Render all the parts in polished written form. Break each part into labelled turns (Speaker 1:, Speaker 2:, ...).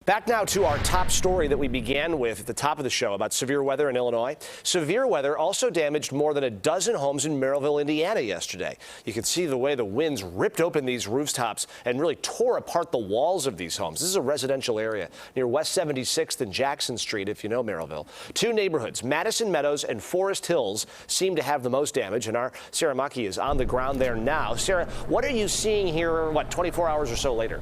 Speaker 1: Back now to our top story that we began with at the top of the show about severe weather in Illinois. Severe weather also damaged more than a dozen homes in Merrillville, Indiana yesterday. You can see the way the winds ripped open these rooftops and really tore apart the walls of these homes. This is a residential area near West 76th and Jackson Street, if you know Merrillville. Two neighborhoods, Madison, Meadows, and Forest Hills, seem to have the most damage, and our Sarah Maki is on the ground there now. Sarah, what are you seeing here, 24 hours or so later?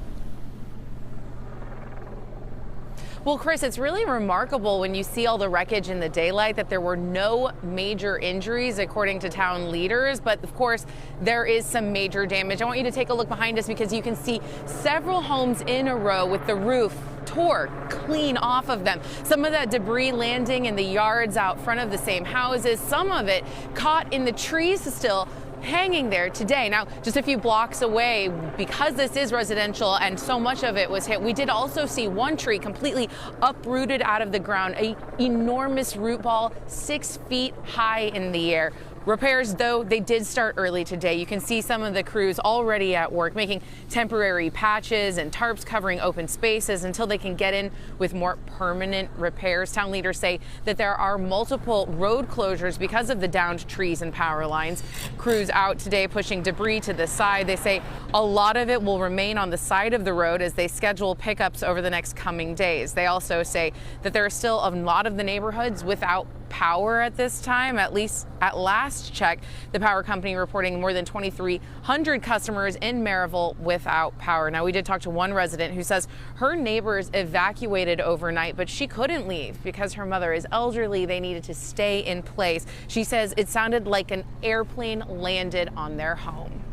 Speaker 2: Well, Chris, it's really remarkable when you see all the wreckage in the daylight that there were no major injuries, according to town leaders. But of course, there is some major damage. I want you to take a look behind us because you can see several homes in a row with the roof tore clean off of them. Some of that debris landing in the yards out front of the same houses, some of it caught in the trees still hanging there today. Now, just a few blocks away, because this is residential and so much of it was hit, we did also see one tree completely uprooted out of the ground, an enormous root ball 6 feet high in the air. Repairs, though, they did start early today. You can see some of the crews already at work making temporary patches and tarps covering open spaces until they can get in with more permanent repairs. Town leaders say that there are multiple road closures because of the downed trees and power lines. Crews out today pushing debris to the side. They say a lot of it will remain on the side of the road as they schedule pickups over the next coming days. They also say that there are still a lot of the neighborhoods without power at this time. At least at last check, the power company reporting more than 2,300 customers in Merrillville without power. Now, we did talk to one resident who says her neighbors evacuated overnight, but she couldn't leave because her mother is elderly. They needed to stay in place. She says it sounded like an airplane landed on their home.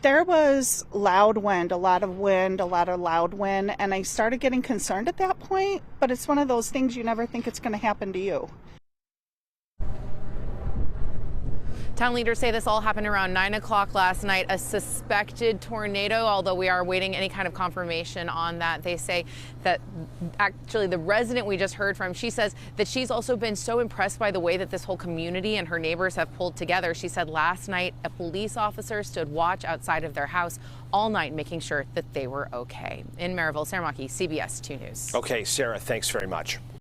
Speaker 3: There was loud wind, a lot of loud wind, and I started getting concerned at that point, but it's one of those things you never think it's going to happen to you.
Speaker 2: Town leaders say this all happened around 9 o'clock last night, a suspected tornado, although we are awaiting any kind of confirmation on that. They say that actually the resident we just heard from, she says that she's also been so impressed by the way that this whole community and her neighbors have pulled together. She said last night a police officer stood watch outside of their house all night, making sure that they were okay. In Merrillville, Sarah Maki, CBS 2 News.
Speaker 1: Okay, Sarah, thanks very much.